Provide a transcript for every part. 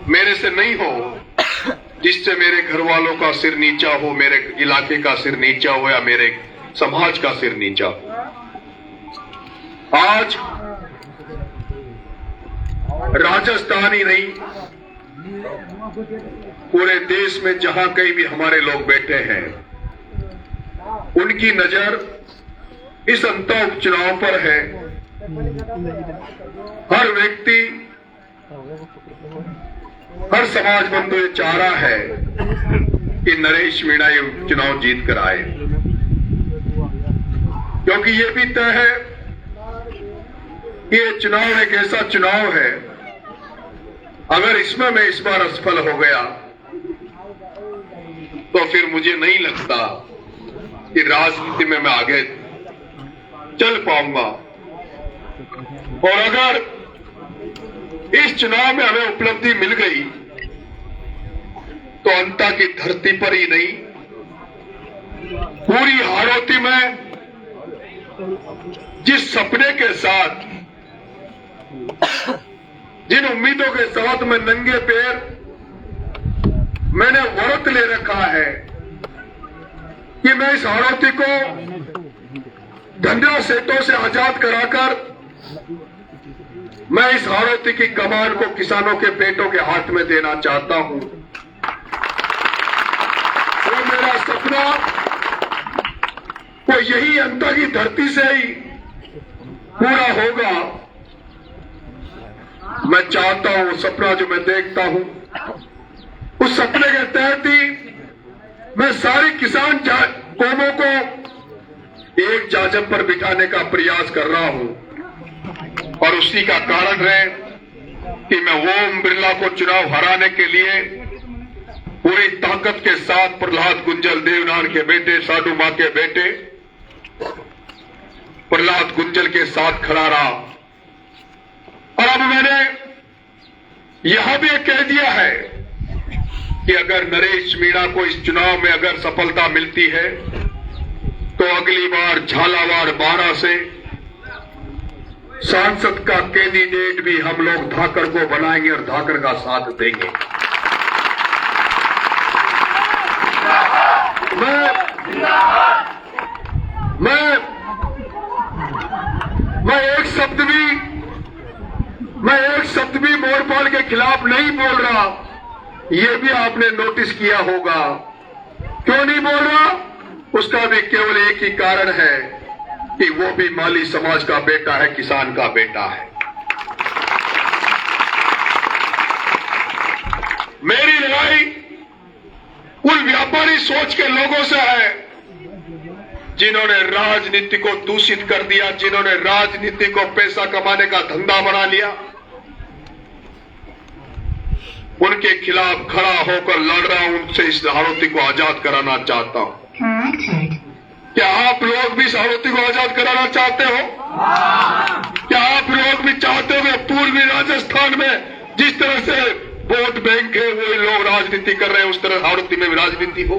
मेरे से नहीं हो, जिससे मेरे घर वालों का सिर नीचा हो, मेरे इलाके का सिर नीचा हो या मेरे समाज का सिर नीचा हो। आज राजस्थान ही नहीं, पूरे देश में जहां कहीं भी हमारे लोग बैठे हैं, उनकी नजर इस अंतर उपचुनाव पर है। हर व्यक्ति, हर समाज बंधु ये चाह रहा है कि नरेश मीणा ये चुनाव जीत कर आए, क्योंकि ये भी तय है कि ये चुनाव एक ऐसा चुनाव है, अगर इसमें मैं इस बार असफल हो गया तो फिर मुझे नहीं लगता कि राजनीति में मैं आगे चल पाऊंगा। और अगर इस चुनाव में हमें उपलब्धि मिल गई तो अंता की धरती पर ही नहीं, पूरी हाड़ौती में जिस सपने के साथ, जिन उम्मीदों के साथ मैं नंगे पैर मैंने व्रत ले रखा है कि मैं इस हाड़ौती को धंधा सेठों से आजाद कराकर मैं इस हाड़ौती की कमान को किसानों के बेटों के हाथ में देना चाहता हूं। वो मेरा सपना वो यही अंता की धरती से ही पूरा होगा। मैं चाहता हूं वो सपना जो मैं देखता हूं, उस सपने के तहत ही मैं सारी किसान कौमों को एक जाजम पर बिठाने का प्रयास कर रहा हूं। और उसी का कारण है कि मैं ओम बिरला को चुनाव हराने के लिए पूरी ताकत के साथ प्रहलाद गुंजल, देवनान के बेटे, साधु मां के बेटे प्रहलाद गुंजल के साथ खड़ा रहा। और अब मैंने यह भी कह दिया है कि अगर नरेश मीणा को इस चुनाव में अगर सफलता मिलती है तो अगली बार झालावाड़ 12 से सांसद का कैंडिडेट भी हम लोग धाकर को बनाएंगे और धाकर का साथ देंगे। मैं एक शब्द भी मोरपाल के खिलाफ नहीं बोल रहा, ये भी आपने नोटिस किया होगा। क्यों नहीं बोल रहा? उसका भी केवल एक ही कारण है कि वो भी माली समाज का बेटा है, किसान का बेटा है। मेरी लड़ाई उन व्यापारी सोच के लोगों से है जिन्होंने राजनीति को दूषित कर दिया, जिन्होंने राजनीति को पैसा कमाने का धंधा बना लिया। उनके खिलाफ खड़ा होकर लड़ रहा हूं, उनसे इस हाड़ौती को आजाद कराना चाहता हूं। क्या आप लोग भी इस हाड़ौती को आजाद कराना चाहते हो? क्या आप लोग भी चाहते हो कि पूर्वी राजस्थान में जिस तरह से वोट बैंक है वो लोग राजनीति कर रहे हैं, उस तरह हाड़ौती में भी राजनीति हो?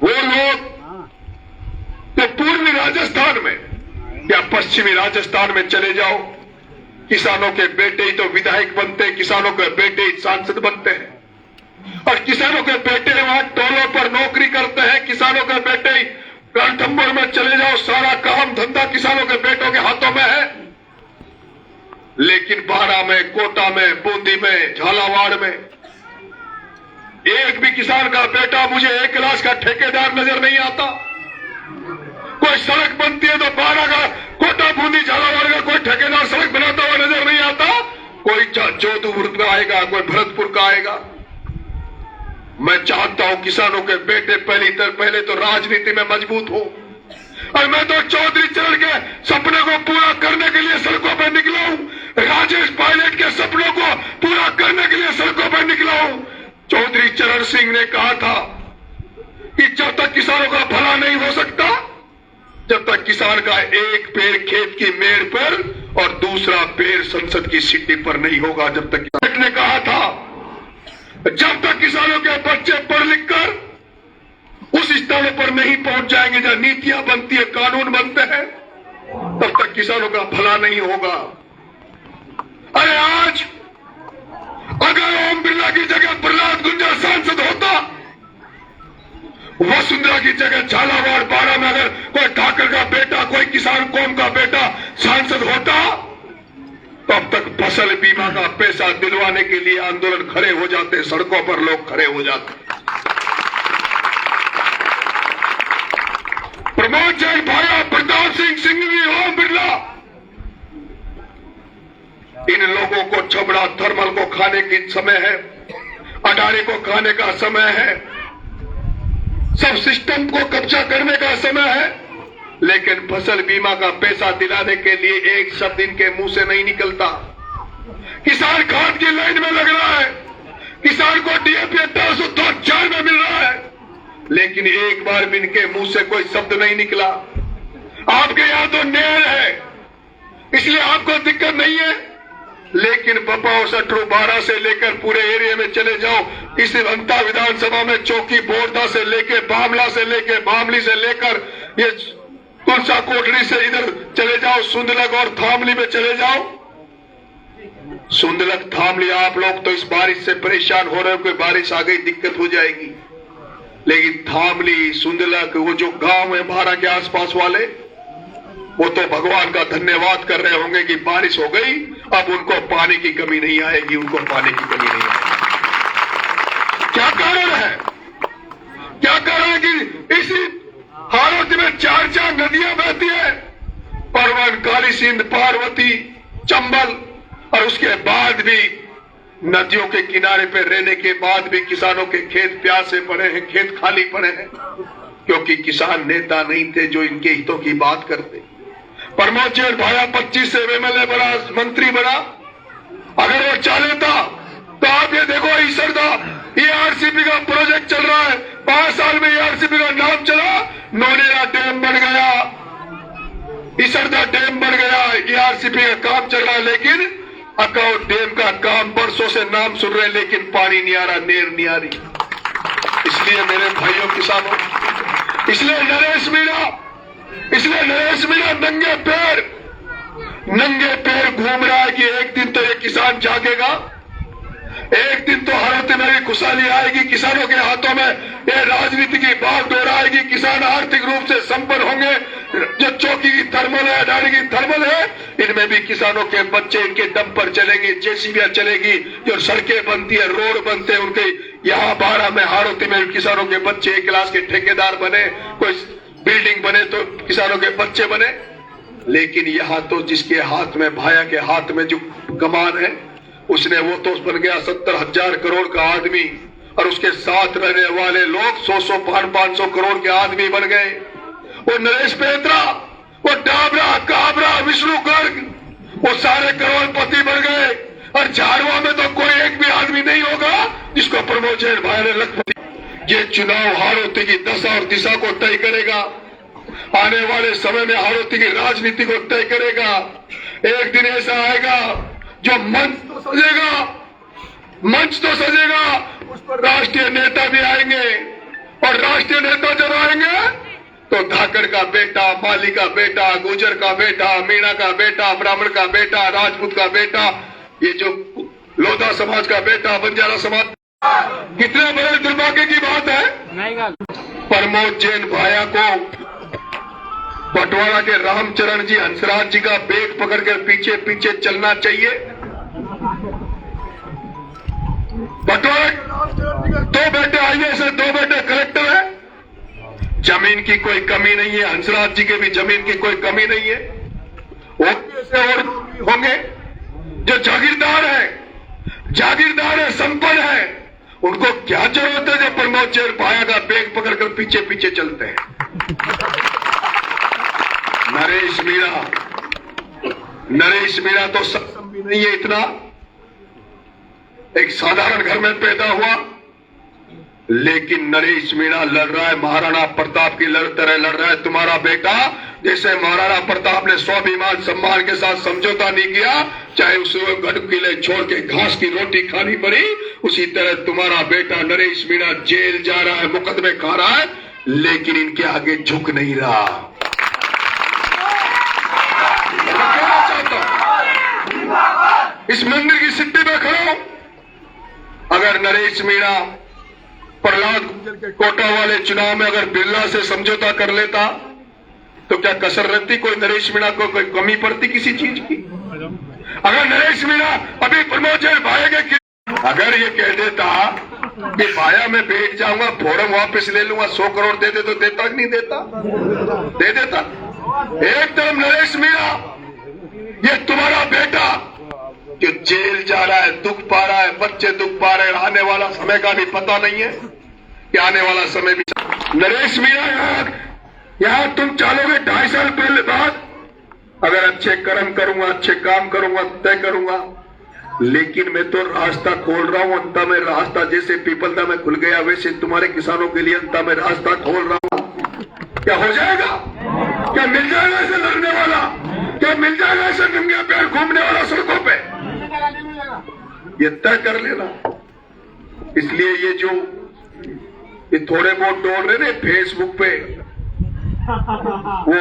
वो लोग तो पूर्वी राजस्थान में या पश्चिमी राजस्थान में चले जाओ, किसानों के बेटे ही तो विधायक बनते हैं, किसानों के बेटे ही सांसद बनते हैं, और किसानों के बेटे वहां टोलों पर नौकरी करते हैं। किसानों के बेटे ही रणथंभौर में चले जाओ, सारा काम धंधा किसानों के बेटों के हाथों में है। लेकिन बाड़ा में, कोटा में, बूंदी में, झालावाड़ में एक भी किसान का बेटा मुझे 1 क्लास का ठेकेदार नजर नहीं आता। कोई सड़क बनती है तो बाड़ा का, कोटा, बूंदी, झालावाड़ का कोई ठेकेदार सड़क बनाता हुआ नजर नहीं आता। कोई जोधपुर का आएगा, कोई भरतपुर का आएगा। मैं चाहता हूं किसानों के बेटे पहले तो राजनीति में मजबूत हो, और मैं तो चौधरी चरण के सपने को पूरा करने के लिए सड़कों पर निकला हूं। राजेश पायलट के सपनों को पूरा करने के लिए सड़कों पर निकला हूं। चौधरी चरण सिंह ने कहा था कि जब तक किसानों का भला नहीं हो सकता, जब तक किसान का एक पैर खेत की मेड़ पर और दूसरा पैर संसद की सीढ़ी पर नहीं होगा, जब तक ने कहा था जब तक किसानों के बच्चे पढ़ लिख कर उस स्थानों पर नहीं पहुंच जाएंगे जहां नीतियां बनती है, कानून बनते हैं, तब तक किसानों का भला नहीं होगा। अरे आज वसुंधरा की जगह झालावाड़ बाड़ा में अगर कोई ठाकर का बेटा, कोई किसान कौम का बेटा सांसद होता तो अब तक फसल बीमा का पैसा दिलवाने के लिए आंदोलन खड़े हो जाते, सड़कों पर लोग खड़े हो जाते। प्रमोद जैन भाया, प्रताप सिंह सिंघवी, ओम बिरला, इन लोगों को छबड़ा थर्मल को खाने की समय है, अडानी को खाने का समय है, सब सिस्टम को कब्जा करने का समय है, लेकिन फसल बीमा का पैसा दिलाने के लिए एक शब्द इनके मुंह से नहीं निकलता। किसान खाद की लाइन में लग रहा है, किसान को डीएपी 1804 में मिल रहा है, लेकिन एक बार भी इनके मुंह से कोई शब्द नहीं निकला। आपके यहां तो नेर है, इसलिए आपको दिक्कत नहीं है, लेकिन बपाव सट्रू 12 से लेकर पूरे एरिया में चले जाओ, इस अंता विधानसभा में चौकी बोरदा से लेके बामला से लेके बामली से लेकर ये तुलसा कोटड़ी से इधर चले जाओ, सुंदलक और थामली में चले जाओ। सुंदलक थामली आप लोग तो इस बारिश से परेशान हो रहे हो, कोई बारिश आ गई दिक्कत हो जाएगी, लेकिन थामली सुंदलक वो जो गांव है महारा के आसपास वाले, वो तो भगवान का धन्यवाद कर रहे होंगे कि बारिश हो गई, अब उनको पानी की कमी नहीं आएगी, उनको पानी की कमी नहीं आएगी। क्या कारण है? क्या कारण है कि इसी हालत में 4 नदियां बहती है, परवन, काली सिंध, पार्वती, चंबल, और उसके बाद भी नदियों के किनारे पे रहने के बाद भी किसानों के खेत प्यासे पड़े हैं, खेत खाली पड़े हैं, क्योंकि किसान नेता नहीं थे जो इनके हितों की बात करते। प्रमोद जैन भाया 25 से एमएलए बना, मंत्री बना, अगर वो चाहे था तो आप ये देखो, ईसरदा ईआरसीपी का प्रोजेक्ट चल रहा है, 5 साल में ईआरसीपी का नाम चला, नोनेरा डैम बन गया, ईसरदा डैम बन गया, ईआरसीपी का काम चल रहा है, लेकिन अकाउ डैम का काम बरसों से नाम सुन रहे, लेकिन पानी नहीं आ रहा, नेर नहीं आ रही। इसलिए मेरे भाइयों किसानों, इसलिए नरेश मीणा नंगे पैर घूम रहा है कि एक दिन तो ये किसान जागेगा, एक दिन तो हालत में भी खुशहाली आएगी, किसानों के हाथों में ये राजनीति की बात दोहराएगी, किसान आर्थिक रूप से संपन्न होंगे। जो चौकी की थर्मल है, अडानी की थर्मल है, इनमें भी किसानों के बच्चे इनके दम पर चलेंगे, जेसीबीआं चलेगी, जो सड़कें बनती है, रोड बनते हैं उनके, यहाँ 12 में हाड़ौती में किसानों के बच्चे 1 क्लास के ठेकेदार बने, कोई बिल्डिंग बने तो किसानों के बच्चे बने। लेकिन यहाँ तो जिसके हाथ में, भाया के हाथ में जो कमान है, उसने वो तो बन गया 70,000 करोड़ का आदमी, और उसके साथ रहने वाले लोग 100-100, 500 करोड़ के आदमी बन गए। वो नरेश पेत्रा, वो डाबरा, काबरा, विष्णु गर्ग, वो सारे करोड़पति बन गए, और झाड़वा में तो कोई एक भी आदमी नहीं होगा जिसको प्रमोद जैन भाई ने लखपति। ये चुनाव हाड़ौती की दशा और दिशा को तय करेगा, आने वाले समय में हाड़ौती की राजनीति को तय करेगा। एक दिन ऐसा आएगा जो मंच तो सजेगा, उस पर राष्ट्रीय नेता भी आएंगे, और राष्ट्रीय नेता जब आएंगे तो धाकड़ का बेटा, माली का बेटा, गुजर का बेटा, मीणा का बेटा, ब्राह्मण का बेटा, राजपूत का बेटा, ये जो लोधा समाज का बेटा, बंजारा समाज, कितने बड़े दुर्भाग्य की बात है। प्रमोद जैन भाया को बटवाड़ा के रामचरण जी, हंसराज जी का बेग पकड़कर पीछे पीछे चलना चाहिए। बटवाड़ा 2 बेटे आईएएस है, 2 बेटे कलेक्टर है, जमीन की कोई कमी नहीं है, हंसराज जी के भी जमीन की कोई कमी नहीं है। वो ऐसे और होंगे जो जागीरदार है, संपन्न है, उनको क्या जरूरत है जो प्रमोद जैन भाया का बेग पकड़कर पीछे पीछे चलते हैं। नरेश मीणा तो सक्षम भी नहीं है इतना, एक साधारण घर में पैदा हुआ, लेकिन नरेश मीणा लड़ रहा है, महाराणा प्रताप की तरह लड़ रहा है। तुम्हारा बेटा जैसे महाराणा प्रताप ने स्वाभिमान सम्मान के साथ समझौता नहीं किया, चाहे उसे गढ़ किले छोड़ के घास की रोटी खानी पड़ी, उसी तरह तुम्हारा बेटा नरेश मीणा जेल जा रहा है, मुकदमे खा रहा है, लेकिन इनके आगे झुक नहीं रहा। इस मंदिर की सिद्धि में खड़ा हूं, अगर नरेश मीणा प्रहलाद कोटा वाले चुनाव में अगर बिरला से समझौता कर लेता तो क्या कसर रहती? कोई नरेश मीणा को कोई कमी पड़ती किसी चीज की? अगर नरेश मीणा अभी प्रमोद जैन भाई के अगर ये कह देता कि भाया मैं बैठ जाऊंगा, फोरम वापस ले लूंगा, 100 करोड़ दे दे, तो देता कि नहीं देता? दे देता। एक तरफ नरेश मीणा, ये तुम्हारा बेटा जो जेल जा रहा है, दुख पा रहा है, बच्चे दुख पा रहे हैं, आने वाला समय का भी पता नहीं है कि आने वाला समय भी। नरेश मीणा यहां तुम चलोगे 2.5 साल पहले बाद, अगर अच्छे कर्म करूंगा, अच्छे काम करूंगा, तय करूंगा, लेकिन मैं तो रास्ता खोल रहा हूं, अंता में रास्ता जैसे पीपलदा में खुल गया वैसे तुम्हारे किसानों के लिए अंता में रास्ता खोल रहा हूं। क्या हो जाएगा? क्या मिल जाएगा ऐसे लड़ने वाला? क्या मिल जाएगा ऐसे नंगे पैर घूमने वाला सड़कों पे? ये तय कर लेना। इसलिए ये थोड़े बहुत दौड़ रहे ने फेसबुक पे, वो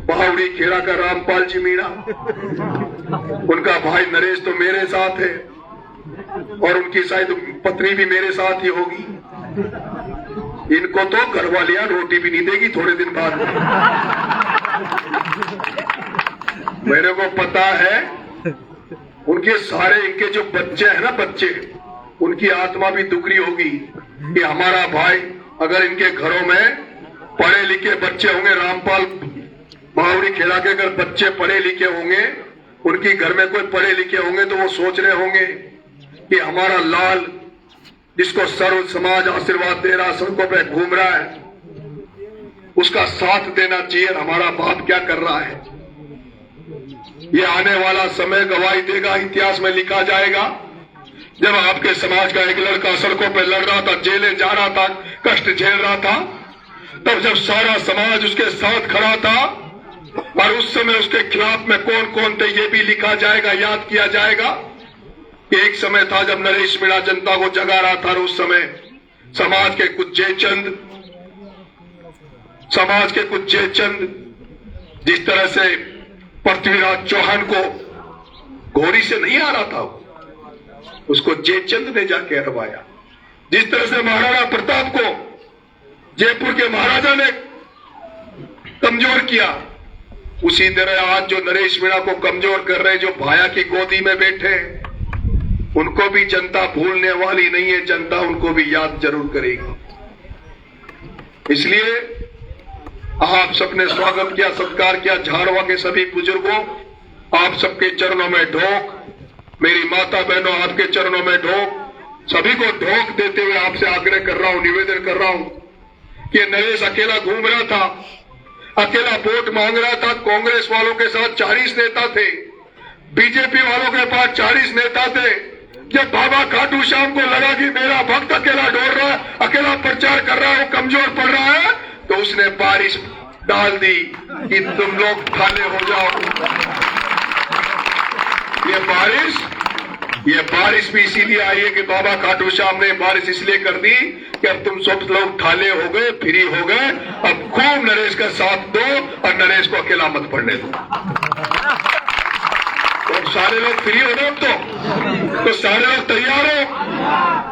बावड़ी खेड़ा का रामपाल जी मीणा, उनका भाई नरेश तो मेरे साथ है और उनकी शायद पत्नी भी मेरे साथ ही होगी। इनको तो घरवालियां रोटी भी नहीं देगी थोड़े दिन बाद। मेरे को पता है उनके सारे, इनके जो बच्चे हैं ना, बच्चे, उनकी आत्मा भी दुखरी होगी कि हमारा भाई, अगर इनके घरों में पढ़े लिखे बच्चे होंगे, रामपाल बावड़ी खेड़ा के अगर बच्चे पढ़े लिखे होंगे, उनके घर में कोई पढ़े लिखे होंगे, तो वो सोच रहे होंगे कि हमारा लाल, जिसको सर्व समाज आशीर्वाद दे रहा, सड़कों पे घूम रहा है, उसका साथ देना चाहिए। हमारा बाप क्या कर रहा है? ये आने वाला समय गवाही देगा, इतिहास में लिखा जाएगा। जब आपके समाज का एक लड़का सड़कों पे लड़ रहा था, जेलें जा रहा था, कष्ट झेल रहा था, तब जब सारा समाज उसके साथ खड़ा था, और उस समय उसके खिलाफ में कौन कौन थे ये भी लिखा जाएगा, याद किया जाएगा। एक समय था जब नरेश मीणा जनता को जगा रहा था, और उस समय समाज के कुछ जयचंद जिस तरह से पृथ्वीराज चौहान को घोड़ी से नहीं आ रहा था, उसको जयचंद ने जाके हरवाया। जिस तरह से महाराणा प्रताप को जयपुर के महाराजा ने कमजोर किया, उसी तरह आज जो नरेश मीणा को कमजोर कर रहे हैं, जो भाया की गोदी में बैठे हैं, उनको भी जनता भूलने वाली नहीं है। जनता उनको भी याद जरूर करेगी। इसलिए आप सबने स्वागत किया, सत्कार किया। झारवा के सभी बुजुर्गों, आप सबके चरणों में ढोक, मेरी माता बहनों आपके चरणों में ढोक, सभी को ढोक देते हुए आपसे आग्रह कर रहा हूं, निवेदन कर रहा हूं कि नरेश अकेला घूम रहा था, अकेला वोट मांग रहा था। कांग्रेस वालों के साथ 40 नेता थे, बीजेपी वालों के पास 40 नेता थे। जब बाबा खाटू श्याम को लगा कि मेरा भक्त अकेला दौड़ रहा है, अकेला प्रचार कर रहा है, वो कमजोर पड़ रहा है, तो उसने बारिश डाल दी कि तुम लोग ठाले हो जाओ। ये बारिश भी इसीलिए आई है कि बाबा खाटू श्याम ने बारिश इसलिए कर दी कि अब तुम सब लोग ठाले हो गए, फ्री हो गए, अब खूब नरेश का साथ दो और नरेश को अकेला मत पड़ने दो। तो सारे लोग फ्री हो गए, अब तो सारे लोग तैयार हो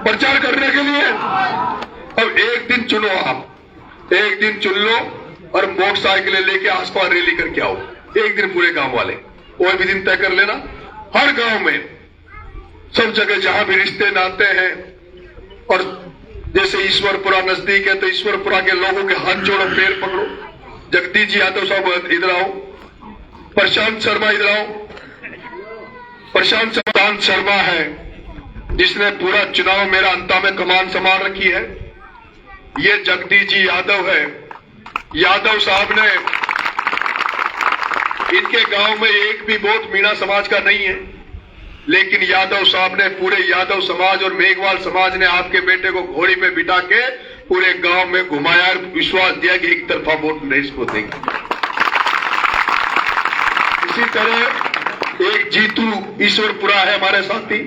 प्रचार करने के लिए। अब एक दिन चुनो, आप एक दिन चुन लो और मोटरसाइकिलें लेके आसपास रैली करके आओ। एक दिन पूरे गांव वाले, कोई भी दिन तय कर लेना। हर गांव में, सब जगह जहां भी रिश्ते नाते हैं, और जैसे ईश्वरपुरा नजदीक है तो ईश्वरपुरा के लोगों के हाथ जोड़ो, पैर पकड़ो। जगदीश जी यादव साहब इधर आओ, प्रशांत शर्मा इधर आओ। प्रशांत शर्मा है जिसने पूरा चुनाव मेरा अंता में कमान संभाल रखी है। ये जगदीश जी यादव है। यादव साहब ने, इनके गांव में एक भी वोट मीणा समाज का नहीं है, लेकिन यादव साहब ने, पूरे यादव समाज और मेघवाल समाज ने आपके बेटे को घोड़ी पे बिठा के पूरे गांव में घुमाया और विश्वास दिया कि एक तरफा वोट नरेश को देंगे। इसी तरह एक जीतू ईश्वरपुरा है हमारे साथी,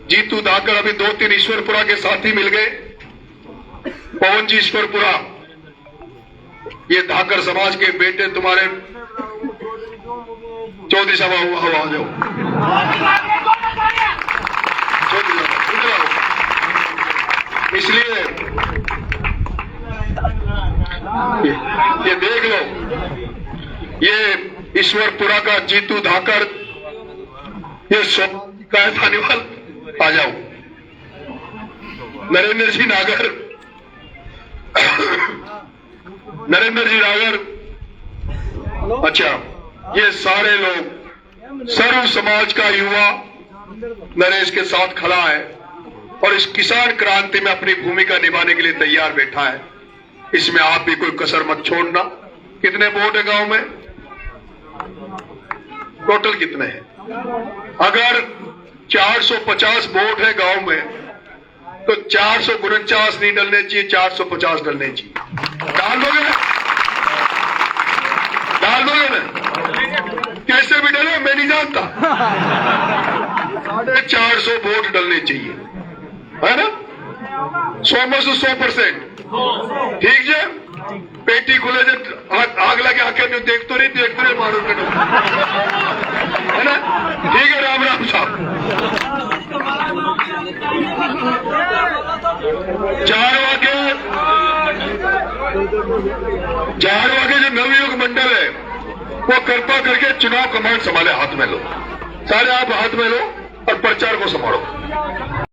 जीतू धाकड़ अभी 2-3 ईश्वरपुरा के साथी मिल गए। पवन जी ईश्वरपुरा, ये धाकड़ समाज के बेटे तुम्हारे चौधरी साहब आ जाओ, ये देख लो, ये ईश्वरपुरा का जीतू धाकर, ये का थानेवाल, आ जाओ। नरेंद्र जी नागर, नरेंद्र जी नागर, अच्छा, ये सारे लोग, सर्व समाज का युवा नरेश के साथ खड़ा है और इस किसान क्रांति में अपनी भूमिका निभाने के लिए तैयार बैठा है। इसमें आप भी कोई कसर मत छोड़ना। कितने वोट है गांव में? टोटल कितने हैं? अगर 450 वोट है गांव में तो 449 नहीं डलने चाहिए, 450 डलने चाहिए। डाल दोगे ना? डाल दोगे ना? कैसे भी डले मैं नहीं जानता। 450 वोट डलने चाहिए, है ना? 100 में से 100%। ठीक है, पेटी खुले आग लगे आके देख तो नहीं मारो है ना? ठीक है, राम राम साहब। 4 वागे जो नवयुग मंडल है वो कृपा करके चुनाव कमांड संभाले, हाथ में लो सारे, आप हाथ में लो और प्रचार को संभालो।